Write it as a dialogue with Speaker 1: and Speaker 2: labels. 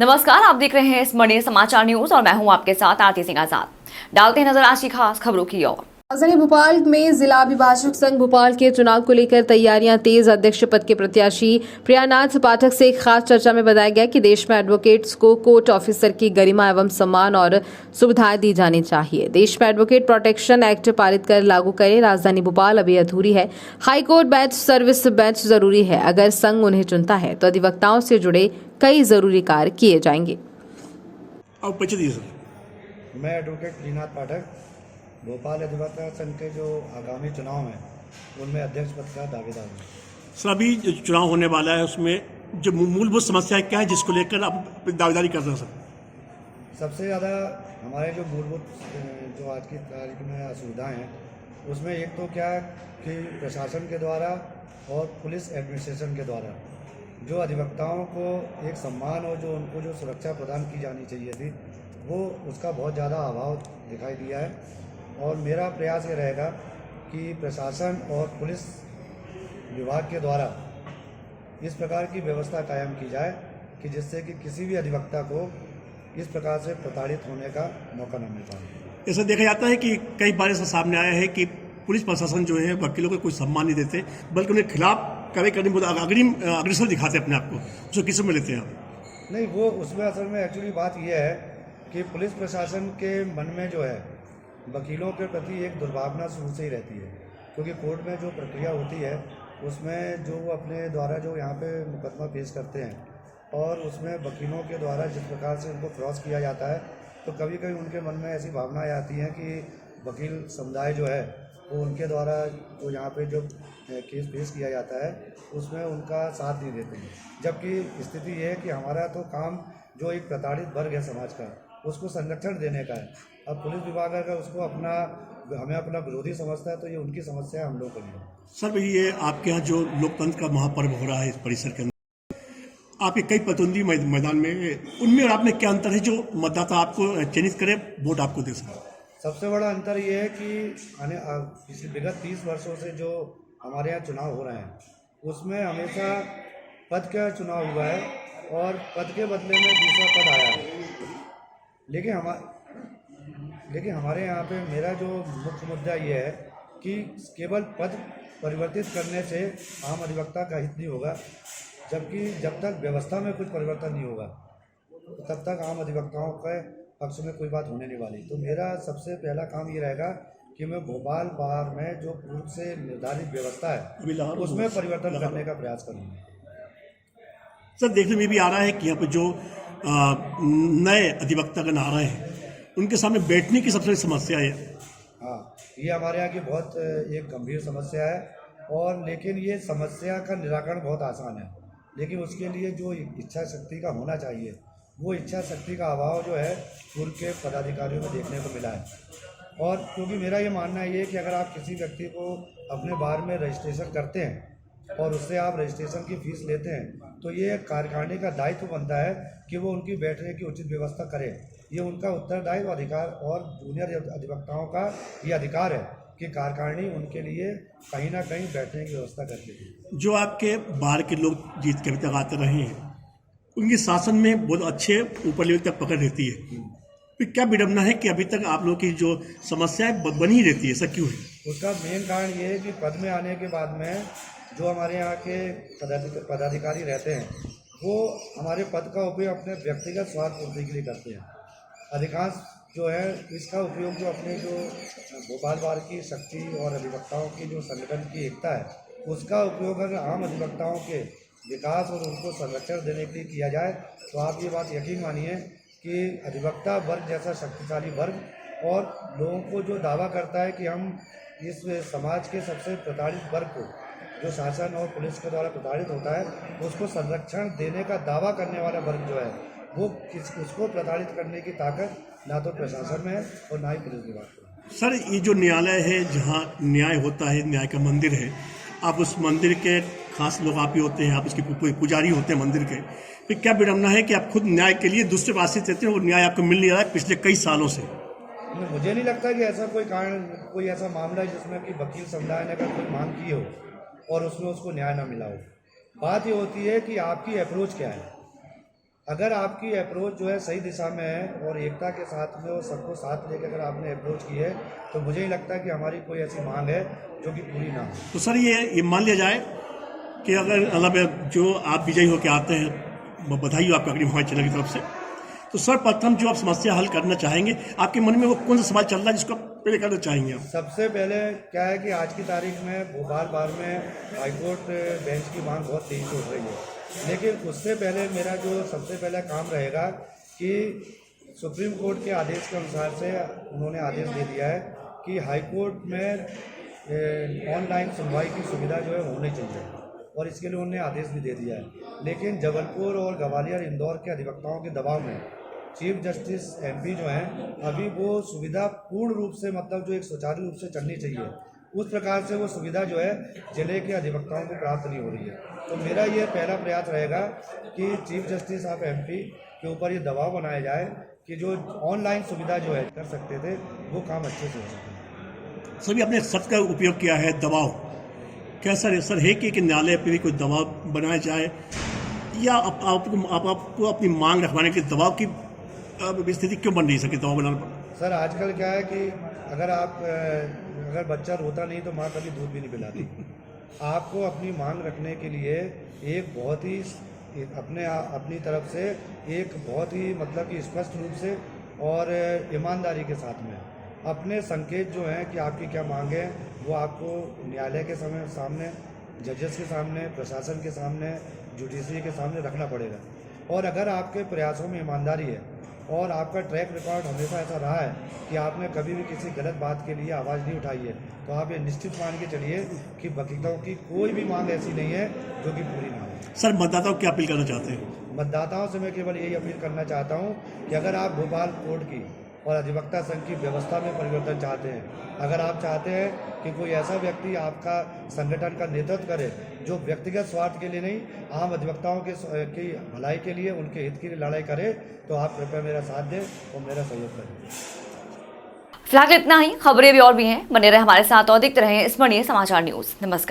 Speaker 1: नमस्कार, आप देख रहे हैं स्मरणीय समाचार न्यूज और मैं हूं आपके साथ आरती सिंह आजाद। डालते हैं नजर आज की खास खबरों की ओर।
Speaker 2: राजधानी भोपाल में जिला अभिभाषक संघ भोपाल के चुनाव को लेकर तैयारियां तेज। अध्यक्ष पद के प्रत्याशी प्रियानाथ पाठक से एक खास चर्चा में बताया गया कि देश में एडवोकेट्स को कोर्ट ऑफिसर की गरिमा एवं सम्मान और सुविधाएं दी जानी चाहिए। देश में एडवोकेट प्रोटेक्शन एक्ट पारित कर लागू करें। राजधानी भोपाल अभी अधूरी है। हाईकोर्ट बेंच, सर्विस बेंच जरूरी है। अगर संघ उन्हें चुनता है तो अधिवक्ताओं से जुड़े कई जरूरी कार्य किए जाएंगे।
Speaker 3: मैं एडवोकेट प्रियनाथ पाठक भोपाल अधिवक्ता संघ के जो आगामी चुनाव हैं उनमें अध्यक्ष पद का दावेदार हूँ।
Speaker 4: सर, अभी जो चुनाव होने वाला है उसमें जो मूलभूत समस्याएं क्या है जिसको लेकर आप दावेदारी कर रहे हैं? सर,
Speaker 3: सबसे ज़्यादा हमारे जो मूलभूत जो आज की तारीख में असुविधाएं हैं उसमें एक तो क्या कि प्रशासन के द्वारा और पुलिस एडमिनिस्ट्रेशन के द्वारा जो अधिवक्ताओं को एक सम्मान और जो उनको जो सुरक्षा प्रदान की जानी चाहिए थी वो उसका बहुत ज़्यादा अभाव दिखाई दिया है। और मेरा प्रयास ये रहेगा कि प्रशासन और पुलिस विभाग के द्वारा इस प्रकार की व्यवस्था कायम की जाए कि जिससे कि किसी भी अधिवक्ता को इस प्रकार से प्रताड़ित होने का मौका न मिल पाए।
Speaker 4: ऐसा देखा जाता है कि कई बार ऐसा सामने आया है कि पुलिस प्रशासन जो है वकीलों को कोई सम्मान नहीं देते, बल्कि उन्हें खिलाफ कार्रवाई करने में अग्रेसर दिखाते अपने आप को। उसको किस में लेते हैं आप?
Speaker 3: नहीं, वो उसमें असल में एक्चुअली बात यह है कि पुलिस प्रशासन के मन में जो है वकीलों के प्रति एक दुर्भावना शुरू से ही रहती है, क्योंकि कोर्ट में जो प्रक्रिया होती है उसमें जो वो अपने द्वारा जो यहाँ पे मुकदमा पेश करते हैं और उसमें वकीलों के द्वारा जिस प्रकार से उनको क्रॉस किया जाता है तो कभी कभी उनके मन में ऐसी भावनाएं आती हैं कि वकील समुदाय जो है वो उनके द्वारा जो यहाँ पे जो केस पेश किया जाता है उसमें उनका साथ नहीं देते हैं। जबकि स्थिति ये है कि हमारा तो काम जो एक प्रताड़ित वर्ग है समाज का उसको संरक्षण देने का है। अब पुलिस विभाग अगर उसको हमें अपना विरोधी समझता है तो ये उनकी समस्या है, हम लोग के लिए।
Speaker 4: सर, ये आपके यहाँ जो लोकतंत्र का महापर्व हो रहा है इस परिसर के अंदर, आपके कई प्रतिद्वंदी मैदान में, उनमें और आप में क्या अंतर है जो मतदाता आपको चयनित करे, वोट आपको दे सके?
Speaker 3: सबसे बड़ा अंतर ये है कि पिछले विगत 30 वर्षों से जो हमारे यहाँ चुनाव हो रहे हैं उसमें हमेशा पद का चुनाव हुआ है और पद के बदले में दूसरा पद आया है। लेकिन हमारे यहाँ पे मेरा जो मुख्य मुद्दा ये है कि केवल पद परिवर्तित करने से आम अधिवक्ता का हित नहीं होगा, जबकि जब तक व्यवस्था में कुछ परिवर्तन नहीं होगा तो तब तक आम अधिवक्ताओं के पक्ष में कोई बात होने नहीं वाली। तो मेरा सबसे पहला काम ये रहेगा कि मैं भोपाल बार में जो पूर्व से निर्धारित व्यवस्था है उसमें परिवर्तन करने का प्रयास करूँगा।
Speaker 4: सर, देखने में भी आ रहा है कि यहाँ पर जो नए अधिवक्ता का नारा है उनके सामने बैठने की सबसे बड़ी समस्या है।
Speaker 3: हाँ, ये हमारे यहाँ की बहुत एक गंभीर समस्या है और लेकिन ये समस्या का निराकरण बहुत आसान है, लेकिन उसके लिए जो इच्छा शक्ति का होना चाहिए वो इच्छा शक्ति का अभाव जो है पूर्व के पदाधिकारियों में देखने को मिला है। और क्योंकि मेरा ये मानना ये है कि अगर आप किसी व्यक्ति को अपने बार में रजिस्ट्रेशन करते हैं और उससे आप रजिस्ट्रेशन की फीस लेते हैं तो ये कार्यकारिणी का दायित्व बनता है कि वो उनकी बैठने की उचित व्यवस्था करे। ये उनका उत्तरदायित्व अधिकार और जूनियर अधिवक्ताओं का ये अधिकार है कि कार्यकारिणी उनके लिए कहीं ना कहीं बैठने की व्यवस्था करती थी।
Speaker 4: जो आपके बाहर के लोग जीत के अभी तक आते रहे हैं उनके शासन में बहुत अच्छे ऊपर लेवल तक पकड़ रहती है, फिर क्या विडम्बना है कि अभी तक आप लोगों की जो समस्याएं बनी रहती है, ऐसा क्यों है?
Speaker 3: उसका मेन कारण ये है कि पद में आने के बाद में जो हमारे यहाँ के पदाधिकारी रहते हैं वो हमारे पद का उपयोग अपने व्यक्तिगत स्वार्थ पूर्ति के लिए करते हैं। अधिकांश जो है इसका उपयोग जो अपने जो भोपाल बार की शक्ति और अधिवक्ताओं की जो संगठन की एकता है उसका उपयोग अगर आम अधिवक्ताओं के विकास और उनको संरक्षण देने के लिए किया जाए तो आप ये बात यकीन मानिए कि अधिवक्ता वर्ग जैसा शक्तिशाली वर्ग और लोगों को जो दावा करता है कि हम इस समाज के सबसे प्रताड़ित वर्ग को जो शासन और पुलिस के द्वारा प्रताड़ित होता है उसको संरक्षण देने का दावा करने वाला वर्ग जो है वो उसको प्रताड़ित करने की ताकत ना तो प्रशासन में है और ना ही पुलिस विभाग में।
Speaker 4: सर, ये जो न्यायालय है जहाँ न्याय होता है, न्याय का मंदिर है, आप उस मंदिर के खास लोग आप ही होते हैं, आप उसके पुजारी होते हैं मंदिर के, फिर क्या विडम्बना है कि आप खुद न्याय के लिए दूसरे पर आश्रित रहते हैं और न्याय आपको मिल नहीं रहा है पिछले कई सालों से?
Speaker 3: मुझे नहीं लगता कि ऐसा कोई कारण, कोई ऐसा मामला है जिसमें कि वकील समुदाय ने अगर कोई मांग की हो और उसमें उसको न्याय ना मिला हो। बात ये होती है कि आपकी अप्रोच क्या है। अगर आपकी अप्रोच जो है सही दिशा में है और एकता के साथ में और सबको साथ लेकर अगर आपने अप्रोच की है तो मुझे नहीं लगता कि हमारी कोई ऐसी मांग है जो कि पूरी ना हो।
Speaker 4: तो सर ये मान लिया जाए कि अगर मतलब जो आप विजयी होकर आते हैं, बधाई हो आपका अग्नि मोबाइल चैनल की तरफ से, तो सर्वप्रथम जो आप समस्या हल करना चाहेंगे, आपके मन में वो कौन सा सवाल चल रहा है जिसको आप पहले करना चाहेंगे आप?
Speaker 3: सबसे पहले क्या है कि आज की तारीख में भोपाल बार में हाईकोर्ट बेंच की मांग बहुत तेजी से उठ रही है, लेकिन उससे पहले मेरा जो सबसे पहला काम रहेगा कि सुप्रीम कोर्ट के आदेश के अनुसार से उन्होंने आदेश दे दिया है कि हाईकोर्ट में ऑनलाइन सुनवाई की सुविधा जो है होनी चाहिए और इसके लिए उन्होंने आदेश भी दे दिया है। लेकिन जबलपुर और ग्वालियर इंदौर के अधिवक्ताओं के दबाव में चीफ जस्टिस एमपी जो हैं अभी वो सुविधा पूर्ण रूप से मतलब जो एक सुचारू रूप से चलनी चाहिए उस प्रकार से वो सुविधा जो है जिले के अधिवक्ताओं को प्राप्त नहीं हो रही है। तो मेरा ये पहला प्रयास रहेगा कि चीफ जस्टिस ऑफ एमपी के ऊपर ये दबाव बनाया जाए कि जो ऑनलाइन सुविधा जो है कर सकते थे वो काम अच्छे से हो सके।
Speaker 4: सभी आपने शब्द का उपयोग किया है दबाव, क्या सर है कि न्यायालय पर भी कोई दबाव बनाया जाए या आपको अपनी मांग रखवाने के दबाव की स्थिति क्यों बन नहीं सके दबाव बनाने पर?
Speaker 3: सर आजकल क्या है कि अगर बच्चा रोता नहीं तो माँ कभी दूध भी नहीं पिलाती। आपको अपनी मांग रखने के लिए एक बहुत ही अपनी तरफ से एक बहुत ही मतलब कि स्पष्ट रूप से और ईमानदारी के साथ में अपने संकेत जो हैं कि आपकी क्या मांग है वो आपको न्यायालय के सामने, जजेस के सामने, प्रशासन के सामने, जुडिशरी के सामने रखना पड़ेगा। और अगर आपके प्रयासों में ईमानदारी है और आपका ट्रैक रिकॉर्ड हमेशा ऐसा रहा है कि आपने कभी भी किसी गलत बात के लिए आवाज़ नहीं उठाई है तो आप ये निश्चित मान के चलिए कि वकीलों की कोई भी मांग ऐसी नहीं है जो कि पूरी ना हो।
Speaker 4: सर मतदाताओं की अपील करना चाहते हैं?
Speaker 3: मतदाताओं से मैं केवल यही अपील करना चाहता हूँ कि अगर आप भोपाल कोर्ट की और अधिवक्ता संघ की व्यवस्था में परिवर्तन चाहते हैं, अगर आप चाहते हैं कि कोई ऐसा व्यक्ति आपका संगठन का नेतृत्व करे जो व्यक्तिगत स्वार्थ के लिए नहीं आम अधिवक्ताओं की भलाई के लिए, उनके हित के लिए लड़ाई करे, तो आप कृपया मेरा साथ दें और मेरा सहयोग करें।
Speaker 1: फिलहाल इतना ही। खबरें भी और भी हैं, बने रहे हमारे साथ और देखते रहें स्मरणीय समाचार न्यूज़। नमस्कार।